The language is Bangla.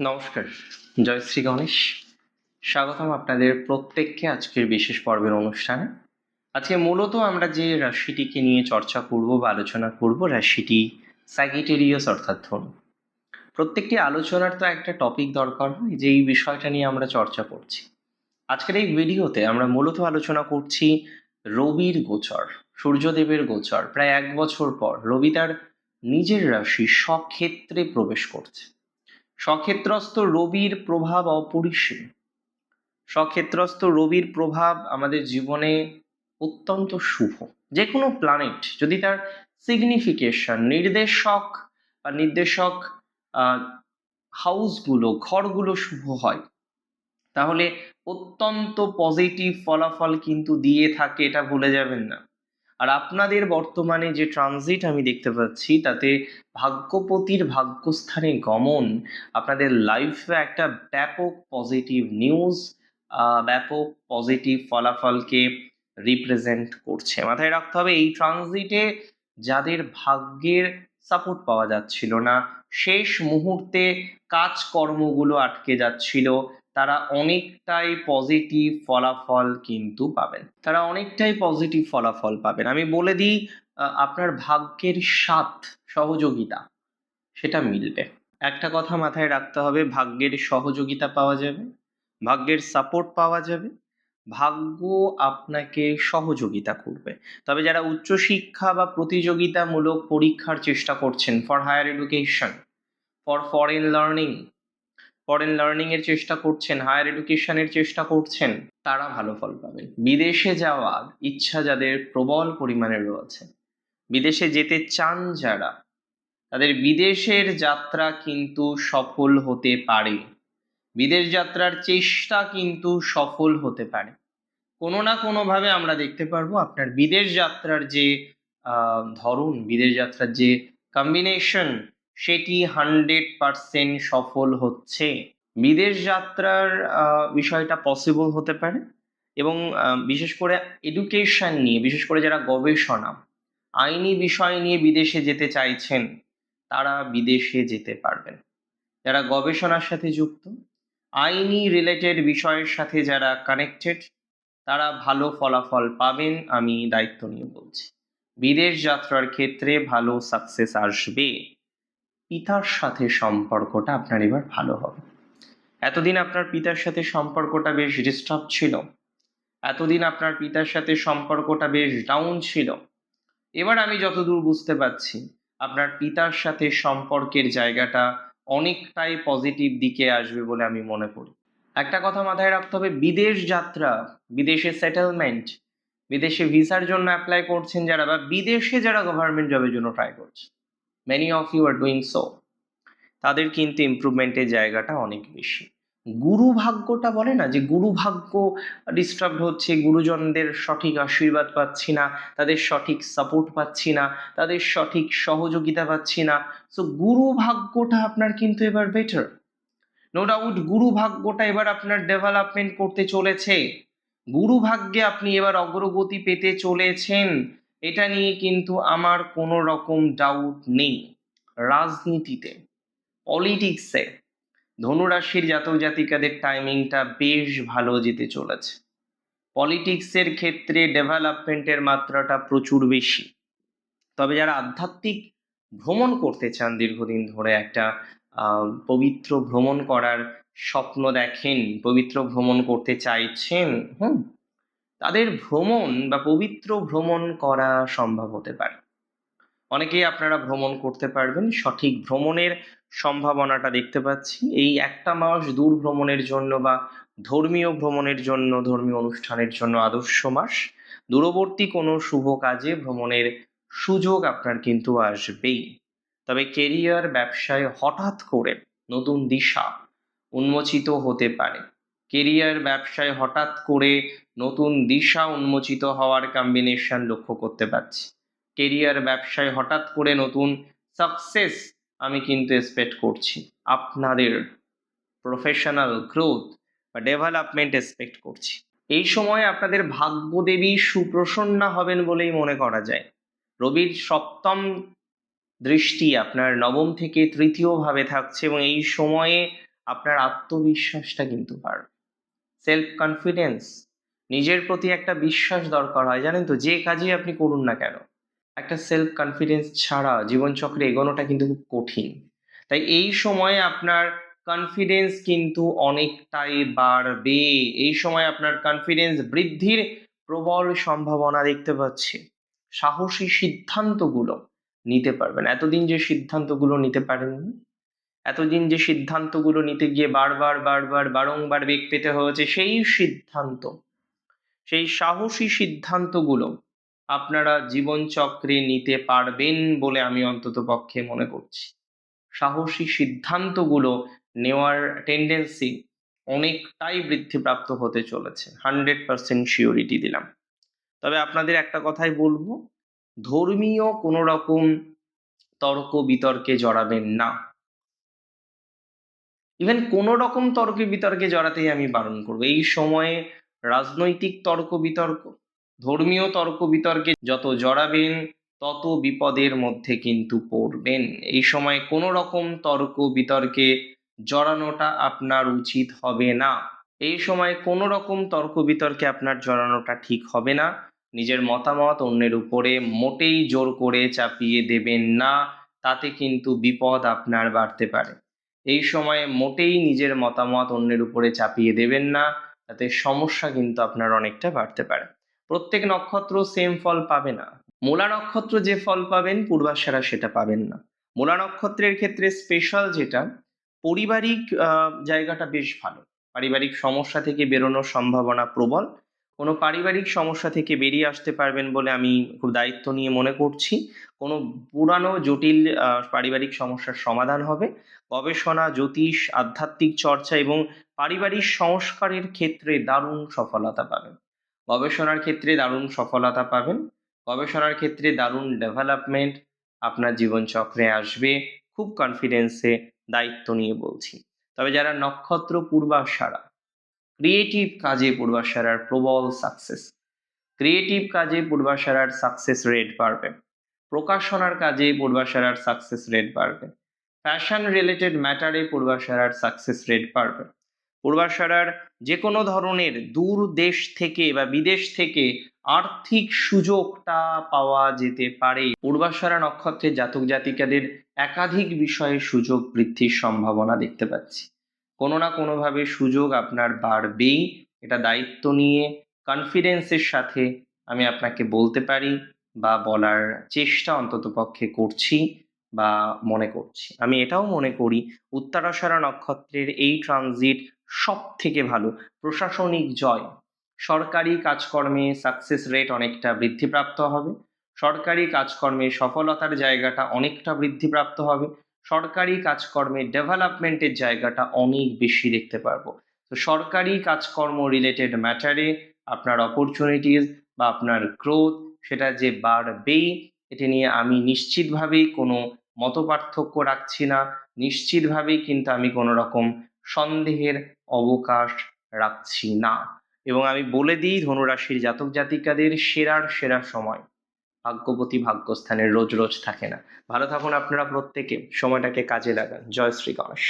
নমস্কার, জয় শ্রী গণেশ। স্বাগতম আপনাদের প্রত্যেককে আজকের বিশেষ পর্বের অনুষ্ঠানে। আজকে মূলত আমরা যে রাশিটিকে নিয়ে চর্চা করব বা আলোচনা করব, রাশিটি স্যাজিটেরিয়াস অর্থাৎ ধনু। প্রত্যেকটি আলোচনার তো একটা টপিক দরকার হয়, যে এই বিষয়টা নিয়ে আমরা চর্চা করছি। আজকের এই ভিডিওতে আমরা মূলত আলোচনা করছি রবির গোচর, সূর্যদেবের গোচর। প্রায় 1 বছর পর রবি তার নিজের রাশি স্বক্ষেত্রে প্রবেশ করছে। স্বক্ষেত্রস্থ রবির প্রভাব অপরিসীম। স্বক্ষেত্রস্থ রবির প্রভাব আমাদের জীবনে অত্যন্ত শুভ। যে কোনো প্ল্যানেট যদি তার সিগনিফিকেশন, নির্দেশক হাউসগুলো, ঘরগুলো শুভ হয়, তাহলে অত্যন্ত পজিটিভ ফলাফল কিন্তু দিয়ে থাকে, এটা ভুলে যাবেন না। আর আপনাদের বর্তমানে যে ট্রানজিট আমি দেখতে পাচ্ছি, তাতে ভাগ্যপতির ভাগ্যস্থানে গমন আপনাদের লাইফে একটা ব্যাপক পজিটিভ নিউজ, ব্যাপক পজিটিভ ফলাফলকে রিপ্রেজেন্ট করছে। মাথায় রাখতে হবে, এই ট্রানজিটে যাদের ভাগ্যের সাপোর্ট পাওয়া যাচ্ছিল না, শেষ মুহূর্তে কাজকর্মগুলো আটকে যাচ্ছিল, তারা অনেকটাই পজিটিভ ফলাফল কিন্তু পাবেন। আমি বলে দিই, আপনার ভাগ্যের সাথ সহযোগিতা সেটা মিলবে। একটা কথা মাথায় রাখতে হবে, ভাগ্যের সহযোগিতা পাওয়া যাবে, ভাগ্যের সাপোর্ট পাওয়া যাবে, ভাগ্য আপনাকে সহযোগিতা করবে। তবে যারা উচ্চশিক্ষা বা প্রতিযোগিতামূলক পরীক্ষার চেষ্টা করছেন, for higher education, for foreign learning এর চেষ্টা করছেন, হায়ার এডুকেশনের চেষ্টা করছেন, তারা ভালো ফল পাবেন। বিদেশে যাওয়ার ইচ্ছা যাদের প্রবল পরিমাণে রয়েছে, বিদেশে যেতে চান যারা, তাদের বিদেশের যাত্রা কিন্তু সফল হতে পারে। বিদেশ যাত্রার চেষ্টা কিন্তু সফল হতে পারে। কোনো না কোনোভাবে আমরা দেখতে পারবো আপনার বিদেশ যাত্রার যে ধরন, বিদেশ যাত্রার যে কম্বিনেশন, সেটি 100% সফল হচ্ছে। বিদেশ যাত্রার বিষয়টা পসিবল হতে পারে, এবং বিশেষ করে এডুকেশন নিয়ে, বিশেষ করে যারা গবেষণা, আইনি বিষয় নিয়ে বিদেশে যেতে চাইছেন, তারা বিদেশে যেতে পারবেন। যারা গবেষণার সাথে যুক্ত, আইনি রিলেটেড বিষয়ের সাথে যারা কানেক্টেড, তারা ভালো ফলাফল পাবেন, আমি দায়িত্ব নিয়ে বলছি। বিদেশ যাত্রার ক্ষেত্রে ভালো সাকসেস আসবে। পিতার সাথে সম্পর্কটা আপনার এবার ভালো হবে। এতদিন আপনার পিতার সাথে সম্পর্কটা বেশ ডিস্টার্ব ছিল, এতদিন আপনার পিতার সাথে সম্পর্কটা বেশ ডাউন ছিল। এবার আমি যতদূর বুঝতে পারছি, আপনার পিতার সাথে সম্পর্কের জায়গাটা অনেকটাই পজিটিভ দিকে আসবে বলে আমি মনে করি। একটা কথা মাথায় রাখতে হবে, বিদেশ যাত্রা, বিদেশে সেটেলমেন্ট, বিদেশে ভিসার জন্য অ্যাপ্লাই করছেন যারা, বা বিদেশে যারা গভর্নমেন্ট জবের জন্য ট্রাই করছে, many of you are doing so, তাদের কিন্তু ইমপ্রুভমেন্টের জায়গাটা অনেক বেশি। গুরু ভাগ্যটা বলে না, যে গুরু ভাগ্য ডিস্টার্ব হচ্ছে, গুরুজনদের সঠিক আশীর্বাদ পাচ্ছি না, তাদের সঠিক সাপোর্ট পাচ্ছি না, তাদের সঠিক সহযোগিতা পাচ্ছি না। সো গুরু ভাগ্যটা আপনার কিন্তু এবার বেটার, নো ডাউট। গুরু ভাগ্যটা এবার আপনার ডেভেলপমেন্ট করতে চলেছে, গুরু ভাগ্যে আপনি এবার অগ্রগতি পেতে চলেছেন, এটা নিয়ে কিন্তু আমার কোনো রকম ডাউট নেই। রাজনীতিতে, পলিটিক্সে ধনুরাশির জাতক জাতিকাদের টাইমিংটা বেশ ভালো যেতে চলেছে। পলিটিক্সের ক্ষেত্রে ডেভেলপমেন্টের মাত্রাটা প্রচুর বেশি। তবে যারা আধ্যাত্মিক ভ্রমণ করতে চান, দীর্ঘদিন ধরে একটা পবিত্র ভ্রমণ করার স্বপ্ন দেখেন, পবিত্র ভ্রমণ করতে চাইছেন, তাদের ভ্রমণ বা পবিত্র ভ্রমণ করা সম্ভব হতে পারে। অনেকেই আপনারা ভ্রমণ করতে পারবেন, সঠিক ভ্রমণের সম্ভাবনাটা দেখতে পাচ্ছি। এই একটা মাস দূর ভ্রমণের জন্য বা ধর্মীয় ভ্রমণের জন্য, ধর্মীয় অনুষ্ঠানের জন্য আদর্শ মাস। দূরবর্তী কোনো শুভ কাজে ভ্রমণের সুযোগ আপনার কিন্তু আসবেই। তবে কেরিয়ার, ব্যবসায় হঠাৎ করে নতুন দিশা উন্মোচিত হতে পারে। কেরিয়ার, ব্যবসায় হঠাৎ করে নতুন দিশা উন্মোচিত হওয়ার কম্বিনেশন লক্ষ্য করতে পারছি। কেরিয়ার, ব্যবসায় হঠাৎ করে নতুন সাকসেস আমি কিন্তু এক্সপেক্ট করছি। আপনাদের প্রফেশনাল গ্রোথ বা ডেভেলপমেন্ট এক্সপেক্ট করছি। এই সময় আপনাদের ভাগ্যদেবী সুপ্রসন্না হবেন বলেই মনে করা যায়। রবির সপ্তম দৃষ্টি আপনার নবম থেকে তৃতীয় ভাবে থাকছে, এবং এই সময়ে আপনার আত্মবিশ্বাসটা কিন্তু বাড়বে। সেলফ কনফিডেন্স, নিজের প্রতি একটা বিশ্বাস দরকার হয়, জানেন তো, যে কাজই আপনি করুন না কেন একটা সেলফ কনফিডেন্স ছাড়া জীবনচক্রে এগোনোটা কিন্তু খুব কঠিন। তাই এই সময়ে আপনার কনফিডেন্স কিন্তু অনেকটাই বাড়বে। এই সময় আপনার কনফিডেন্স বৃদ্ধির প্রবল সম্ভাবনা দেখতে পাচ্ছি। সাহসী সিদ্ধান্তগুলো নিতে পারবেন। এতদিন যে সিদ্ধান্তগুলো নিতে পারেননি, এতদিন যে সিদ্ধান্তগুলো নিতে গিয়ে বারংবার বেগ পেতে হয়েছে, সেই সিদ্ধান্ত, সেই সাহসী সিদ্ধান্তগুলো আপনারা জীবনচক্রে নিতে পারবেন বলে আমি অন্তত পক্ষে মনে করছি। সাহসী সিদ্ধান্তগুলো নেওয়ার টেন্ডেন্সি অনেকটাই বৃদ্ধিপ্রাপ্ত হতে চলেছে, 100% শিওরিটি দিলাম। তবে আপনাদের একটা কথাই বলবো, ধর্মীয় কোনো রকম তর্ক বিতর্কে জড়াবেন না। ইভেন কোনো রকম তর্ক বিতর্কে জড়াতেই আমি বারণ করবো। এই সময়ে রাজনৈতিক তর্ক বিতর্ক, ধর্মীয় তর্ক বিতর্কে যত জড়াবেন তত বিপদের মধ্যে কিন্তু পড়বেন। এই সময় কোনো রকম তর্ক বিতর্কে জড়ানোটা আপনার উচিত হবে না। এই সময় কোনো রকম তর্ক বিতর্কে আপনার জড়ানোটা ঠিক হবে না। নিজের মতামত অন্যের উপরে মোটেই জোর করে চাপিয়ে দেবেন না, তাতে কিন্তু বিপদ আপনার বাড়তে পারে। এই সময়ে মোটেই নিজের মতামত অন্যের উপরে চাপিয়ে দেবেন না, তাতে সমস্যা কিন্তু আপনার অনেকটা বাড়তে পারে। প্রত্যেক নক্ষত্র সেম ফল পাবে না। মূলা নক্ষত্র যে ফল পাবেন পূর্বাশারা সেটা পাবেন না। মূলা নক্ষত্রের ক্ষেত্রে স্পেশাল যেটা, পারিবারিক জায়গাটা বেশ ভালো। পারিবারিক সমস্যা থেকে বেরোনোর সম্ভাবনা প্রবল। কোনো পারিবারিক সমস্যা থেকে বেরিয়ে আসতে পারবেন বলে আমি খুব দায়িত্ব নিয়ে মনে করছি। কোনো পুরানো জটিল পারিবারিক সমস্যার সমাধান হবে। গবেষণা, জ্যোতিষ, আধ্যাত্মিক চর্চা এবং পারিবারিক সংস্কারের ক্ষেত্রে দারুণ সফলতা পাবেন। গবেষণার ক্ষেত্রে দারুণ সফলতা পাবেন। গবেষণার ক্ষেত্রে দারুণ ডেভেলপমেন্ট আপনার জীবনচক্রে আসবে। খুব কনফিডেন্সে দায়িত্ব নিয়ে বলছি। তবে যারা নক্ষত্র পূর্বাষাঢ়া, ক্রিয়েটিভ কাজে পূর্বাষাঢ়ার প্রবল সাকসেস, ক্রিয়েটিভ কাজে পূর্বাষাঢ়ার সাকসেস রেট বাড়বে। প্রকাশনার কাজে পূর্বাষাঢ়ার সাকসেস রেট বাড়বে। ফ্যাশন রিলেটেড ম্যাটারে পূর্বাষাঢ়ার সাকসেস রেট বাড়বে। পূর্বাষাঢ়ার যে কোনো ধরনের দূর দেশ থেকে বা বিদেশ থেকে আর্থিক সুযোগটা পাওয়া যেতে পারে। পূর্বাষাঢ়া নক্ষত্রের জাতক জাতিকাদের একাধিক বিষয়ে সুযোগ বৃদ্ধির সম্ভাবনা দেখতে পাচ্ছি। কোনো না কোনোভাবে সুযোগ আপনার বাড়বেই, এটা দায়িত্ব নিয়ে কনফিডেন্সের সাথে আমি আপনাকে বলতে পারি বা বলার চেষ্টা অন্তত পক্ষে করছি বা মনে করছি। আমি এটাও মনে করি উত্তরাষাঢ়া নক্ষত্রের এই ট্রানজিট সব থেকে ভালো। প্রশাসনিক জয়, সরকারি কাজকর্মে সাকসেস রেট অনেকটা বৃদ্ধিপ্রাপ্ত হবে। সরকারি কর্মে সফলতার জায়গাটা অনেকটা বৃদ্ধিপ্রাপ্ত হবে। সরকারি কাজকর্মে ডেভেলপমেন্টের জায়গাটা অনেক বেশি দেখতে পারবো। তো সরকারি কাজকর্ম রিলেটেড ম্যাটারে আপনার অপরচুনিটিস বা আপনার গ্রোথ সেটা যে বাড়বেই, এটি নিয়ে আমি নিশ্চিতভাবেই কোনো মতপার্থক্য রাখছি না। নিশ্চিতভাবেই কিন্তু আমি কোনো রকম সন্দেহের অবকাশ রাখছি না। এবং আমি বলে দিই, ধনুরাশির জাতক জাতিকাদের সেরার সেরা সময়। ভাগ্যবতী ভাগ্যস্থানের রোজ রোজ থাকে না। ভালো থাকুন আপনারা প্রত্যেকে, সময়টাকে কাজে লাগান। জয় শ্রী গণেশ।